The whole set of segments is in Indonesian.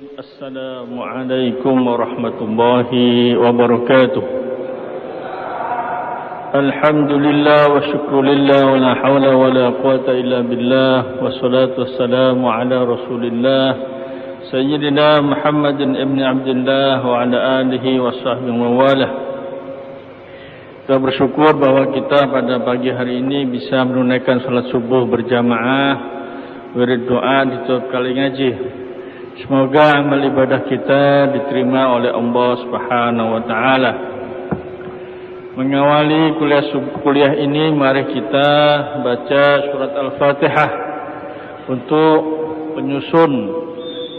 Assalamualaikum warahmatullahi wabarakatuh. Alhamdulillah wa syukrulillah wa la hawla wa la quwata illa billah wa salatu wassalamu ala rasulillah Sayyidina Muhammadin ibn Abdullah wa ala alihi wa sahbihi wa walah. Kita bersyukur bahwa kita pada pagi hari ini bisa menunaikan salat subuh berjamaah, wirid doa di setiap kali ngaji. Semoga amal ibadah kita diterima oleh Allah Subhanahu wa taala. Mengawali kuliah ini, mari kita baca surat Al-Fatihah untuk penyusun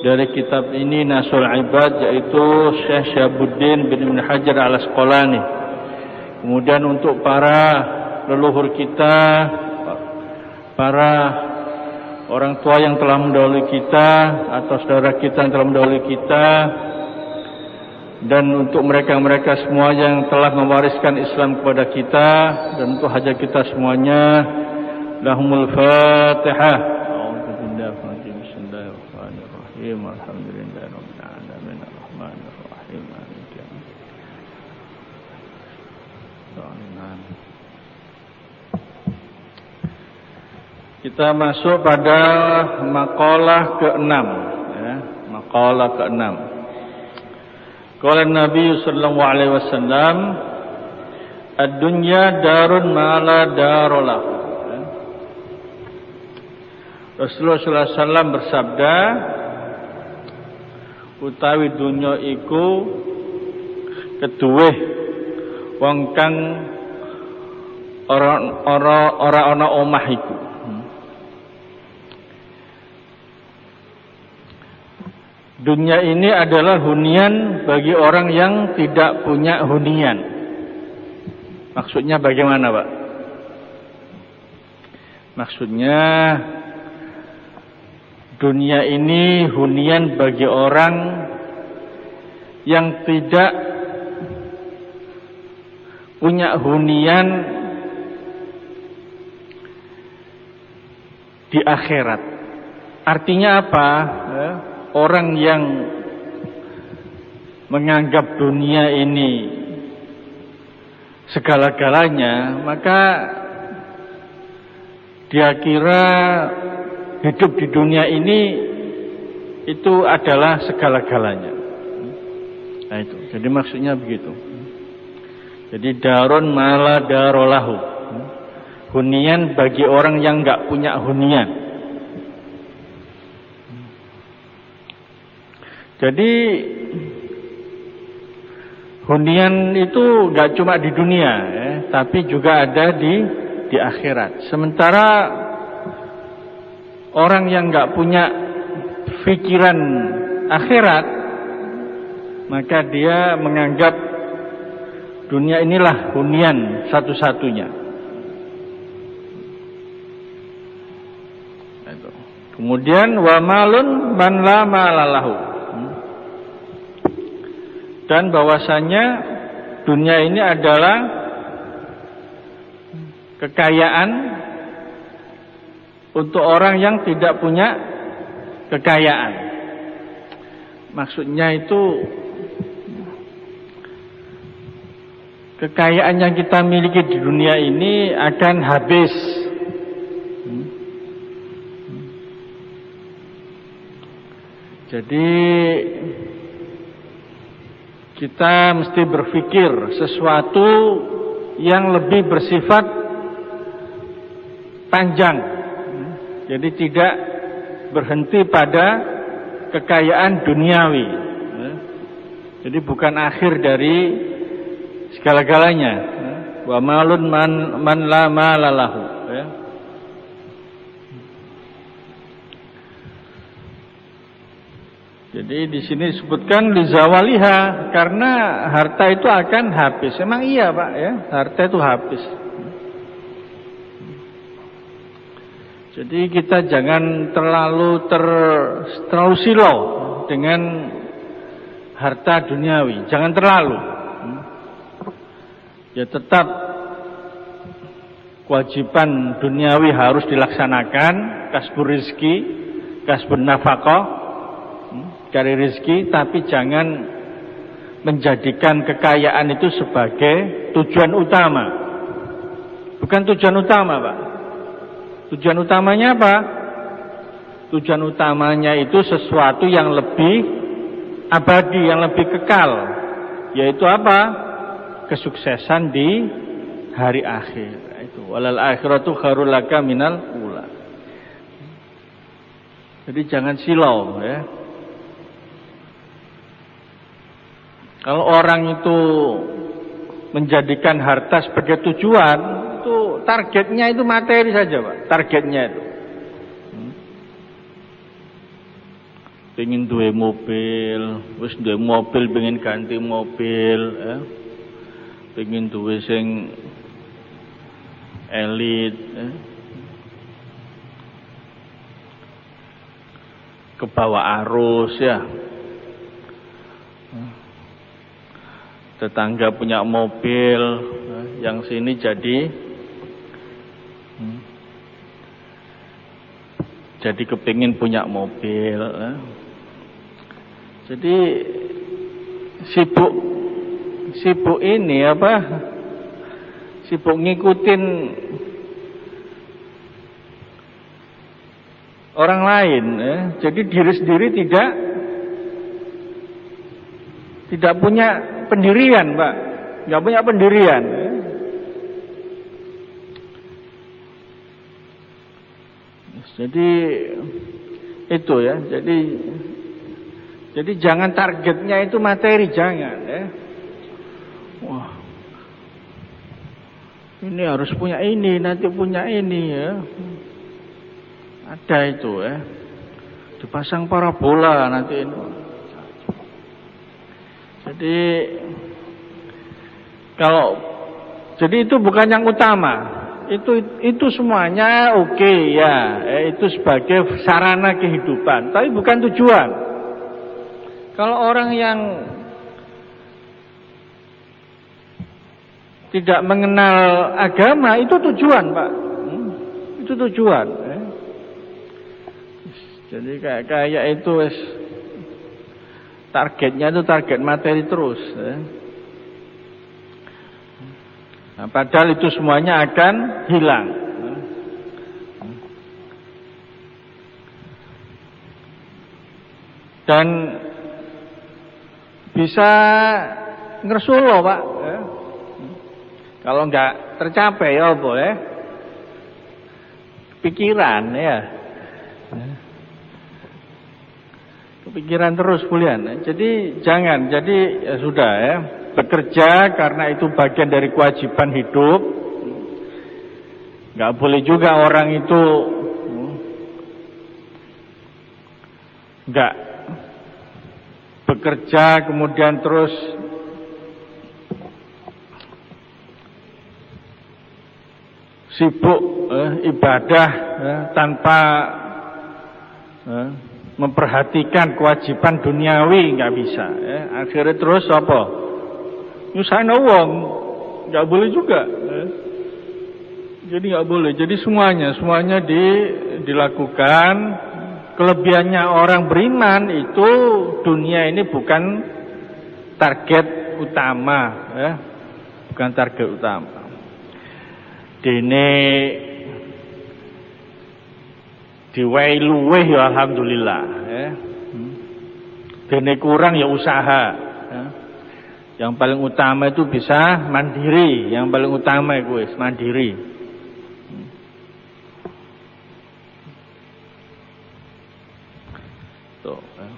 dari kitab ini Nasul Ibad, yaitu Syekh Syahabuddin bin Ibn Hajar Al-Asqalani. Kemudian untuk para leluhur kita, para orang tua yang telah mendahului kita atau saudara kita yang telah mendahului kita, dan untuk mereka-mereka semua yang telah mewariskan Islam kepada kita, dan untuk hajat kita semuanya. Lahumul Fatihah. Bismillahirrahmanirrahim. Alhamdulillahirabbil alamin. Arrahmanirrahim. Maliki yaumiddin. Kita masuk pada makalah ke-6, ya, makalah ke-6. Qala Nabi sallallahu alaihi wasallam, ad-dunya darun ma la darolah. Rasulullah sallallahu alaihi wasallam bersabda, utawi dunya iku keduweh wong kang ora ana omah iku. Dunia ini adalah hunian bagi orang yang tidak punya hunian. Maksudnya bagaimana, Pak? Maksudnya dunia ini hunian bagi orang yang tidak punya hunian di akhirat. Artinya apa? Orang yang menganggap dunia ini segala-galanya, maka dia kira hidup di dunia ini itu adalah segala-galanya. Nah itu, jadi maksudnya begitu. Jadi darun mala darolahu, hunian bagi orang yang enggak punya hunian. Jadi hunian itu enggak cuma di dunia, ya, tapi juga ada di akhirat. Sementara orang yang enggak punya pikiran akhirat, maka dia menganggap dunia inilah hunian satu-satunya. Kemudian wa malun man la malalahu. Dan bahwasanya dunia ini adalah kekayaan untuk orang yang tidak punya kekayaan. Maksudnya itu kekayaan yang kita miliki di dunia ini akan habis. Jadi kita mesti berpikir sesuatu yang lebih bersifat panjang. Jadi tidak berhenti pada kekayaan duniawi. Jadi bukan akhir dari segala-galanya. Wa malun man la malalahu. Jadi di sini disebutkan lizawaliha, karena harta itu akan habis. Emang iya, Pak, ya, harta itu habis. Jadi kita jangan terlalu silau dengan harta duniawi. Jangan terlalu. Ya tetap kewajiban duniawi harus dilaksanakan, kasbur rizki, kasbun nafkah. cari rezeki, tapi jangan menjadikan kekayaan itu sebagai tujuan utama. Bukan tujuan utama, Pak. Tujuan utamanya apa? Tujuan utamanya itu sesuatu yang lebih abadi, yang lebih kekal. Yaitu apa? Kesuksesan di hari akhir. Itu walal akhiratu khairul laka minal ula. Jadi jangan silau ya. Kalau orang itu menjadikan harta sebagai tujuan, itu targetnya itu materi saja, Pak. Targetnya itu. Pengen duwe mobil, wis duwe mobil pengen ganti mobil, ya. Pengen duwe sing elit, ya. Kebawa arus ya. Tetangga punya mobil, yang sini jadi kepingin punya mobil. Jadi sibuk ini apa? Sibuk ngikutin orang lain. Jadi diri sendiri tidak punya pendirian, Pak. Nggak punya pendirian. Jadi itu ya. Jadi jangan targetnya itu materi, jangan. Wah, ini harus punya ini, nanti punya ini ya. Ada itu ya. Dipasang parabola nanti ini. Jadi itu bukan yang utama. Itu semuanya oke ya. Itu sebagai sarana kehidupan, tapi bukan tujuan. Kalau orang yang tidak mengenal agama itu tujuan, Pak. Itu tujuan. Jadi kayak itu targetnya itu target materi terus. Nah, padahal itu semuanya akan hilang. Dan bisa ngersulo, Pak. Kalau enggak tercapai ya boleh pikiran ya. Kepikiran terus bulian. Jadi jangan. Jadi ya sudah ya. Bekerja karena itu bagian dari kewajiban hidup. Enggak boleh juga orang itu enggak bekerja kemudian terus sibuk ibadah tanpa memperhatikan kewajiban duniawi, nggak bisa. Akhirnya terus apa? Nyusahin wong, nggak boleh juga. Jadi nggak boleh. Jadi semuanya dilakukan. Kelebihannya orang beriman itu dunia ini bukan target utama, ya. Bukan target utama. Dene diwai luweh ya alhamdulillah, ya. Dene kurang ya usaha, ya. Yang paling utama itu bisa mandiri, yang paling utama itu mandiri. Tuh, ya.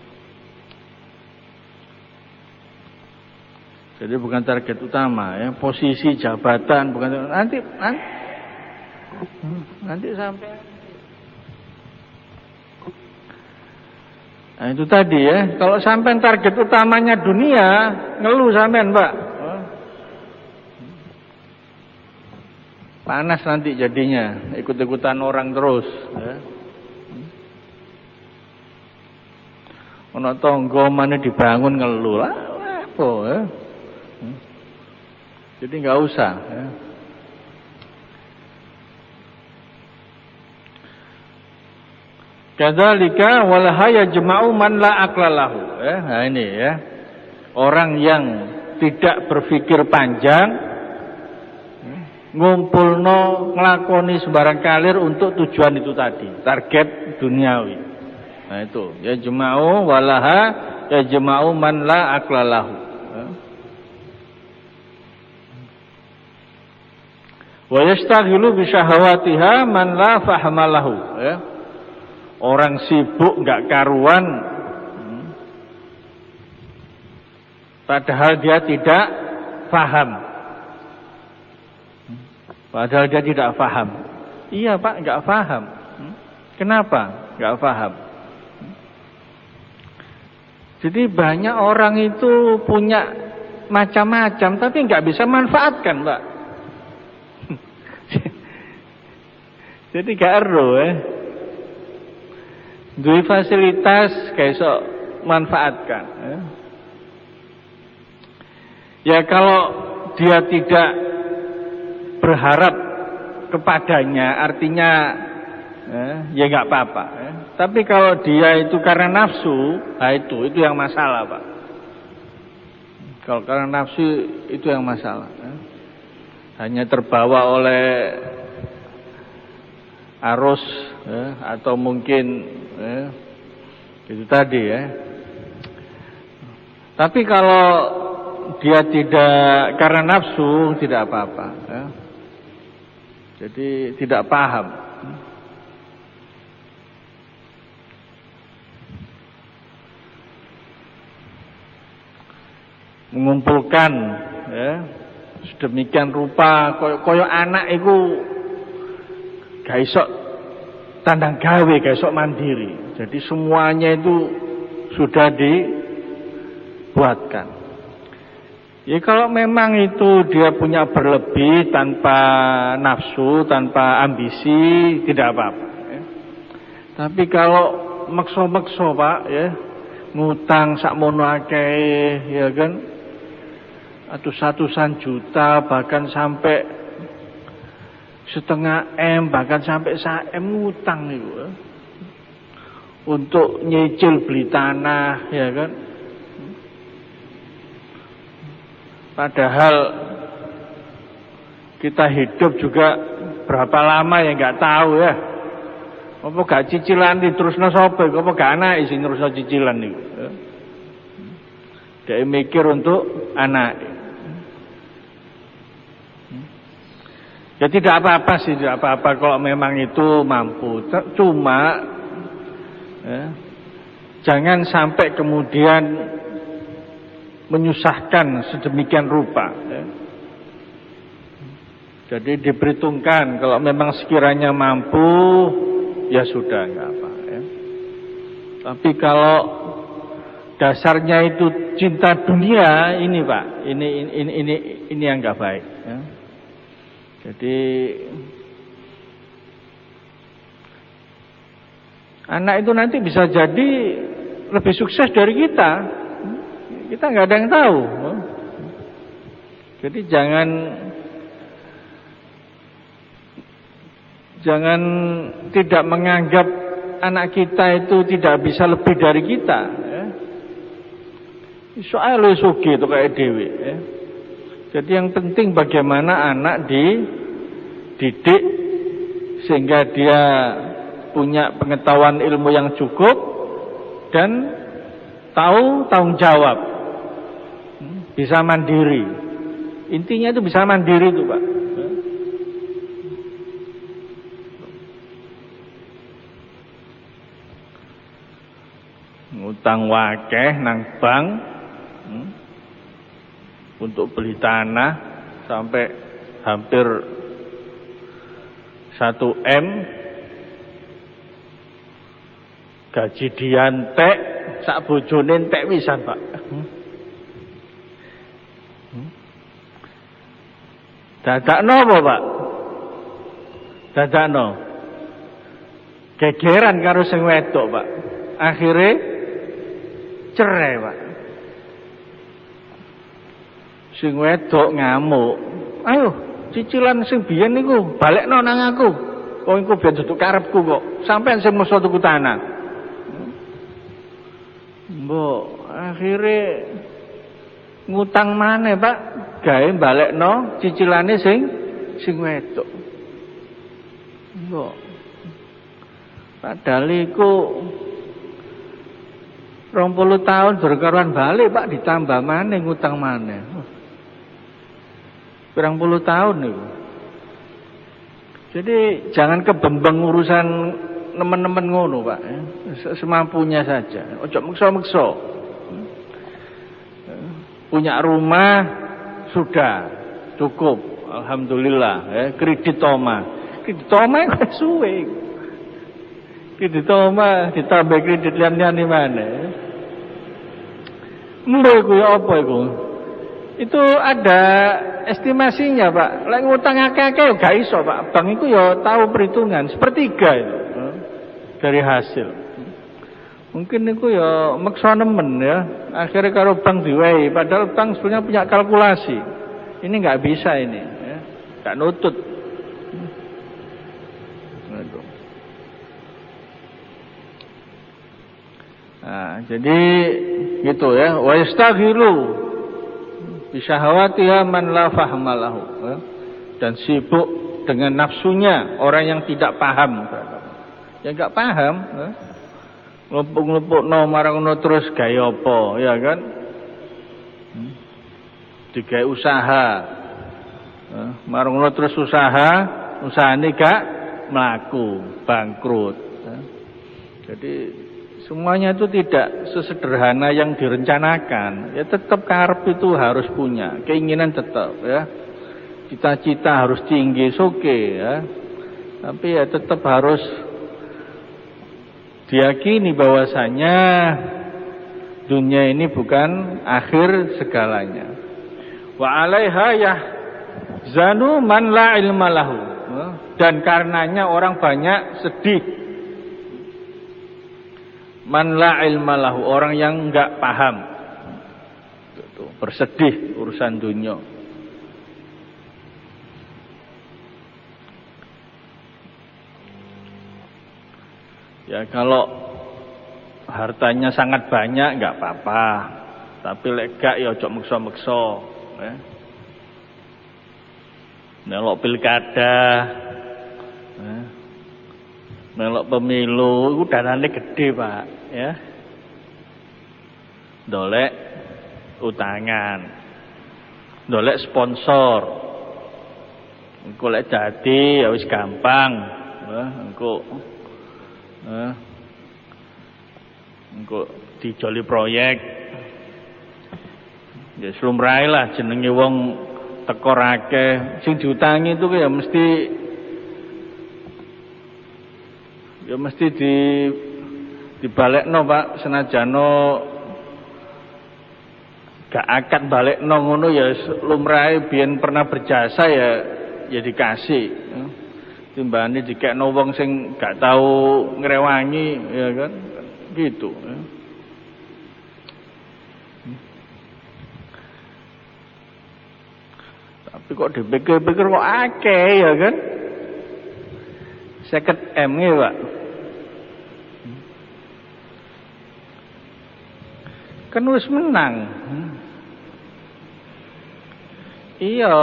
Jadi bukan target utama, ya. Posisi jabatan bukan nanti sampai. Nah itu tadi ya, kalau sampai target utamanya dunia, ngeluh sampean, Pak. Panas nanti jadinya, ikut-ikutan orang terus, ya. Ono tangga mana dibangun ngeluh lah, apa ya. Jadi nggak usah, ya. Kadzalika walaha yajma'u man la aqla lahu. Nah ini ya. Orang yang tidak berpikir panjang ngumpulno nglakoni sembarang kalir untuk tujuan itu tadi, target duniawi. Nah itu, yajma'u walaha yajma'u man la aqla lahu. Wa yastaghilu bi syahawatiha man la fahma lahu, ya. Orang sibuk enggak karuan padahal dia tidak paham. Padahal dia tidak paham. Iya Pak, enggak paham. Kenapa enggak paham? Jadi banyak orang itu punya macam-macam tapi enggak bisa manfaatkan, Pak. Jadi gak ero duwe fasilitas gak iso manfaatkan. Ya kalau dia tidak berharap kepadanya artinya ya gak apa-apa. Tapi kalau dia itu karena nafsu, nah itu yang masalah, Pak. Kalau karena nafsu itu yang masalah. Hanya terbawa oleh arus atau mungkin itu tadi ya. Tapi kalau dia tidak karena nafsu tidak apa-apa ya. Jadi tidak paham. Mengumpulkan ya sedemikian rupa koyo anak itu gak iso tandang gawe, gak iso mandiri. Jadi semuanya itu sudah dibuatkan. Ya kalau memang itu dia punya berlebih tanpa nafsu, tanpa ambisi, tidak apa-apa ya. Tapi kalau makso-makso Pak ya, ngutang sakmono akeh ya kan, ratusan juta bahkan sampai setengah M bahkan sampai M ngutang itu ya. Untuk nyicil beli tanah ya kan. Padahal kita hidup juga berapa lama ya nggak tahu ya. Apa gak cicilan diterusno sapa? Apa gak anak sing nerusno cicilan niku. Ya. Dia mikir untuk anak. Ya tidak apa-apa sih, tidak apa-apa kalau memang itu mampu. Cuma ya, jangan sampai kemudian menyusahkan sedemikian rupa ya. Jadi diperhitungkan kalau memang sekiranya mampu ya sudah enggak apa ya. Tapi kalau dasarnya itu cinta dunia ini Pak, ini yang enggak baik ya. Jadi anak itu nanti bisa jadi lebih sukses dari kita. Kita nggak ada yang tahu. Jadi jangan tidak menganggap anak kita itu tidak bisa lebih dari kita. Soalnya sugi itu kayak dewi. Jadi yang penting bagaimana anak dididik sehingga dia punya pengetahuan ilmu yang cukup dan tahu tanggung jawab. Bisa mandiri. Intinya itu bisa mandiri itu Pak. Ngutang wakeh nang bank untuk beli tanah sampai hampir 1 M. Gaji diantek sak bojone entek wisan Pak. Dadakno apa Pak? Dadakno. Gegeran karo sing wedok Pak. Akhire cerai Pak. Sing wedok ngamuk. Ayo, cicilan sing biyen niku balekno nang aku. Wong iku ben duduk karepku kok. Sampeyan sing mesti tuku tanah. Mbok akhire ngutang maneh, Pak, gawe balekno cicilane sing wedok. Mbok. Padahal iku 20 tahun berkaruan balik, Pak, ditambah maneh ngutang maneh. Kurang puluh tahun itu. Jadi jangan kebembang urusan teman-teman ngono, Pak. Semampunya saja. Ojo meksa-meksa. Punya rumah sudah cukup, alhamdulillah. Kredit oma itu suwe. Kredit oma ditambah kredit lian-lian di mana? Mbok iku ya apa iku? Itu ada estimasinya, Pak. Lek ngutang akeh-akeh gak iso, Pak. Bank itu ya tahu perhitungan sepertiga itu dari hasil. Mungkin itu ya maksa nemen ya. Akhirnya karo bank diwehi, padahal bank sebenarnya punya kalkulasi. Ini nggak bisa ini, ya. Nggak nutut. Nah, jadi gitu ya. Wa yastaghilu bisyahawatiha man la fahmalahu, ya. Dan sibuk dengan nafsunya orang yang tidak paham. Ya enggak paham, ya. Ngelepuk-ngelepukno marang terus gawe apa, ya kan? Digawe usaha. Ya, marang terus usahane gak mlaku, bangkrut, ya. Jadi semuanya itu tidak sesederhana yang direncanakan. Ya tetap karep itu harus punya, keinginan tetap ya. Cita-cita harus tinggi, oke ya. Tapi ya tetap harus diyakini bahwasanya dunia ini bukan akhir segalanya. Wa 'alaiha yahzanu man la ilma lahu. Dan karenanya orang banyak sedih. Man la ilma lahu, orang yang enggak paham. Bersedih urusan dunia. Ya kalau hartanya sangat banyak enggak apa-apa. Tapi lek gak ya ojo meksa-meksa, ya. Melok pilkada, ya. Melok pemilu itu danane gede, Pak, ya. Dolek utangan. Dolek sponsor. Engko lek dadi ya wis gampang, ya, engko dijoli proyek. Ya slumrahe lah jenenge wong tekor akeh. Sing diutangi itu ya mesti dibalekno, Pak, senajano gak akad balekno ngono ya lumrahe biyen pernah berjasa ya dikasih, ya. Timbane dikekno wong sing gak tahu ngrewangi, ya kan, gitu, ya. Tapi kok dipikir-pikir kok akeh, ya kan, 50 M ya, Pak. Kan wis menang. Iya,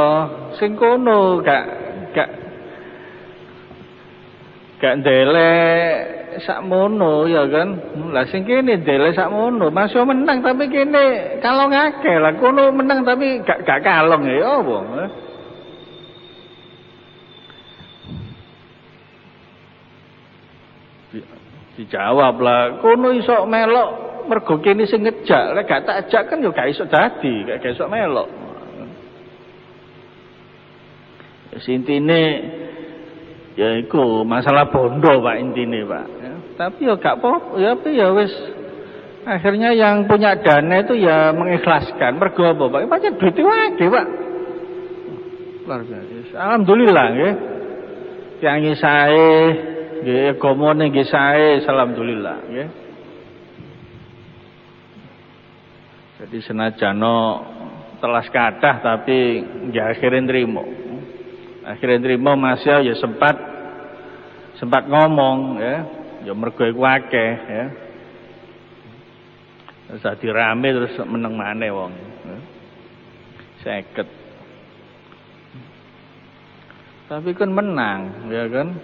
sing kono gak ndelek sakmono, ya kan. Lah sing kene ndelek sakmono, masih menang tapi kene kalong akeh. Lah kono menang tapi gak kalong ya apa? Dijawab lah, kono iso melok mergo kene sing ngejak, lek gak tak ajak kan yo gak iso dadi, gak iso melok. Intine ya iku masalah bondo, Pak, intine, Pak, ya. Tapi ya gak apa-apa, ya wis akhirnya yang punya dana itu ya mengikhlaskan. Mergo apa, Pak? Pancen duit wae, Pak. Luar biasa. Alhamdulillah nggih. Tiangi sae nggih, gomone nggih sae, alhamdulillah nggih. Jadi senajano telas kathah tapi nggih akhire nrimo. Akhirnya terima masih ya sempat sempat ngomong ya mergo iku akeh ya. Terus dirame terus meneng maneh wong. 50. Tapi kan menang, ya kan?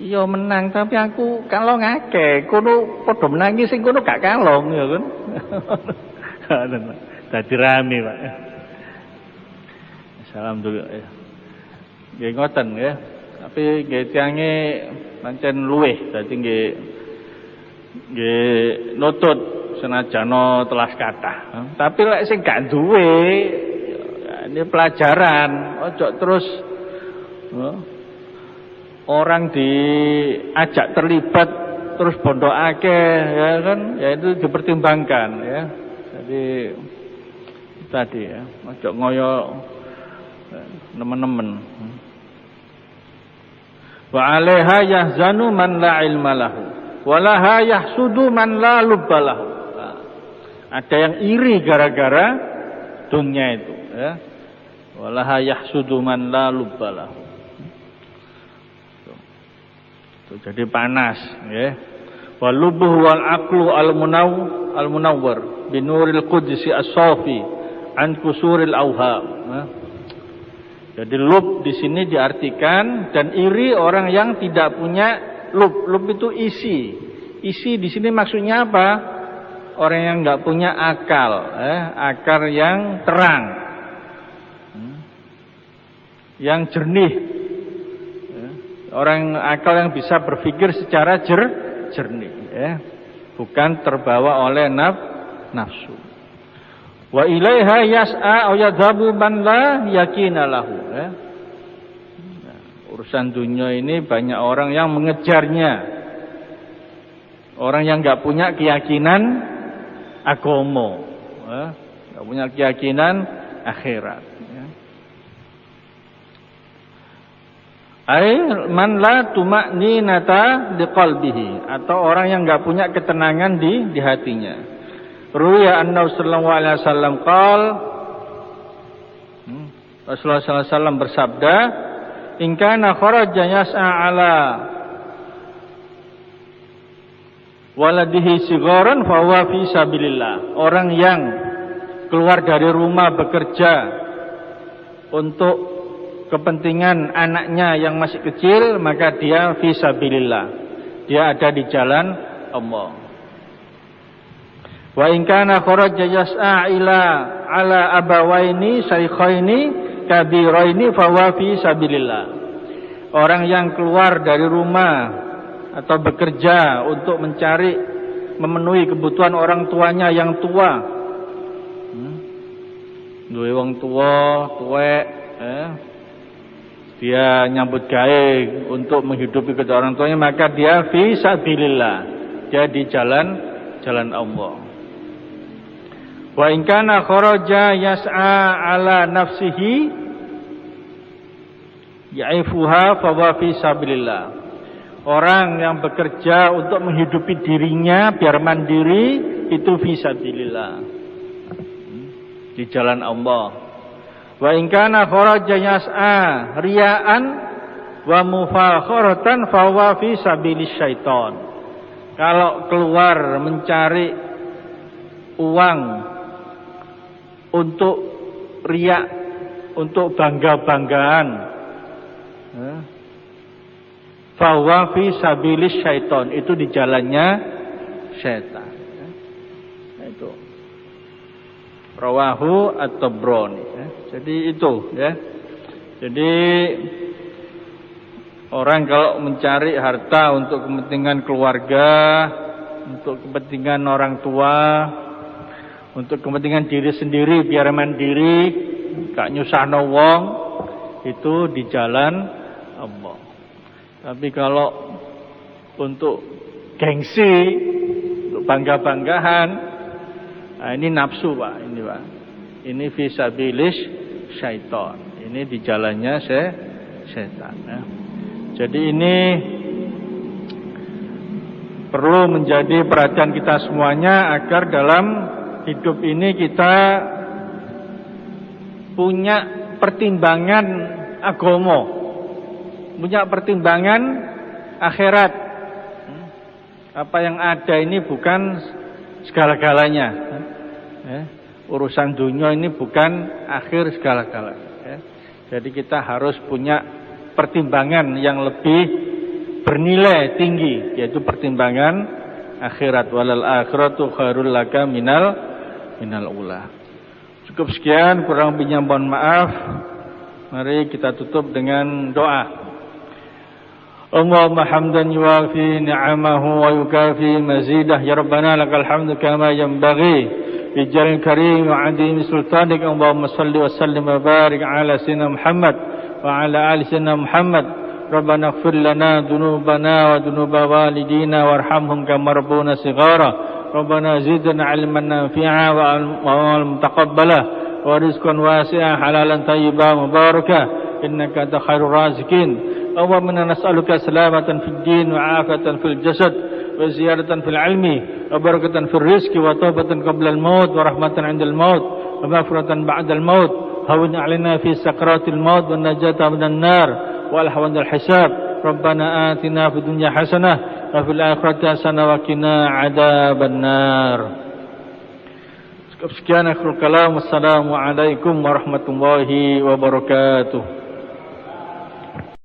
Iya menang, tapi aku kalong akeh. Kono padha menangi sing kono gak kalong, ya kan? Dadi rame, Pak. Alhamdulillah. Nggih ngoten ya. Tapi nggih tiange pancen luweh, dadi nggih nutut senajana telas kathah. Tapi lek sing gak duwe ini pelajaran, ojo terus orang diajak terlibat terus bondokake ya kan, ya itu dipertimbangkan ya. Jadi tadi ya, ojo ngoyo nemen-nemen. Wa 'alaiha yahzanu man la ilma lahu wa laha yahsudu man la lubba lahu. Ada yang iri gara-gara dunia itu ya. Wa laha yahsudu man la lubba lahu. Jadi panas ya. Wal lubuh wal aqlu al munawwar binuril qudsi as-safi an kusuril auham. Jadi lub di sini diartikan dan iri orang yang tidak punya lub. Lub itu isi. Isi di sini maksudnya apa? Orang yang enggak punya akal, akal yang terang. Yang jernih. Orang akal yang bisa berpikir secara jernih ya. Bukan terbawa oleh nafsu. Wa ilaiha yas'a aw yadhabu man la yakina lahu ya. Nah, urusan dunia ini banyak orang yang mengejarnya. Orang yang enggak punya keyakinan agama, enggak punya keyakinan akhirat ya. Ai man la tuma'ninata liqalbihi, atau orang yang enggak punya ketenangan di hatinya. Ruya anna sallallahu alaihi wasallam qaal, Rasulullah sallallahu alaihi wasallam bersabda, in kana kharaja yas'a ala waladihi sigaran fa huwa fi sabilillah. Orang yang keluar dari rumah bekerja untuk kepentingan anaknya yang masih kecil, maka dia fi sabilillah. Dia ada di jalan Allah. Wa in kana kharaja yas'a ala abawaini shaykhaini kabiraini fa huwa fi sabilillah. Orang yang keluar dari rumah atau bekerja untuk memenuhi kebutuhan orang tuanya yang tua. Duwe wong tuwek dia nyambut gawe untuk menghidupi kedua orang tuanya, maka dia fi sabilillah. Dia di jalan Allah. Wa in kana kharaja yas'a ala nafsihi ya'ifuha fa huwa fi sabilillah. Orang yang bekerja untuk menghidupi dirinya biar mandiri, itu fi sabilillah, di jalan Allah. Wa in kana kharaja yas'a riya'an wa mufakharatan fa huwa fi sabilis syaitan. Kalau keluar mencari uang untuk riya, untuk bangga-banggaan, fa huwa fi sabilis syaitan, itu di jalannya syaitan. Itu rawahu at-Tabrani. Jadi itu ya. Jadi orang kalau mencari harta untuk kepentingan keluarga, untuk kepentingan orang tua, untuk kepentingan diri sendiri biar mandiri, gak nyusahno wong, itu di jalan Allah. Tapi kalau untuk gengsi, untuk bangga-banggahan, nah ini nafsu Pak, ini Pak. Ini fisabilis syaitan. Ini di jalannya setan ya. Jadi ini perlu menjadi perhatian kita semuanya agar dalam hidup ini kita punya pertimbangan agama, punya pertimbangan akhirat. Apa yang ada ini bukan segala-galanya. Urusan dunia ini bukan akhir segala-galanya. Jadi kita harus punya pertimbangan yang lebih bernilai tinggi, yaitu pertimbangan akhirat. Walal akhiratu khairul laka minal ula. Cukup sekian, kurang lebihnya mohon maaf. Mari kita tutup dengan doa. Allahumma hamdan yuwafi ni'amahu wa yukafi mazidah. Ya Rabbana lakal hamdu kama yanbaghi bi jalil karim wa 'azimi sultanik. Allahumma salli wa sallim wa barik ala sayyidina Muhammad wa ala ali sayyidina Muhammad. Rabbana ighfir lana dhunubana wa dhunuba walidina warhamhum kama rabbuna shighara. Rabbana zidna 'ilman nafi'a wa 'amalan mutaqabbala wa rizqan wasi'a halalan thayyiban mubarakah innaka anta khairur raziqin. Allahumma inna nas'aluka salamatan fid din wa 'afatan fil jasad wa ziyadatan fil 'ilmi wa barakatan fil rizqi wa taubatan qabla al maut wa rahmatan 'inda al maut wa maghfiratan ba'da al maut. Hawwin 'alaina fi sakaratil maut wa najata minan nar wal hawan al hisab. Rabbana atina fid dunya hasanah wa fil akhirati hasanah wa qina 'adzaban nar. Sekian akhirul kalam. Wassalamu alaikum warahmatullahi wabarakatuh.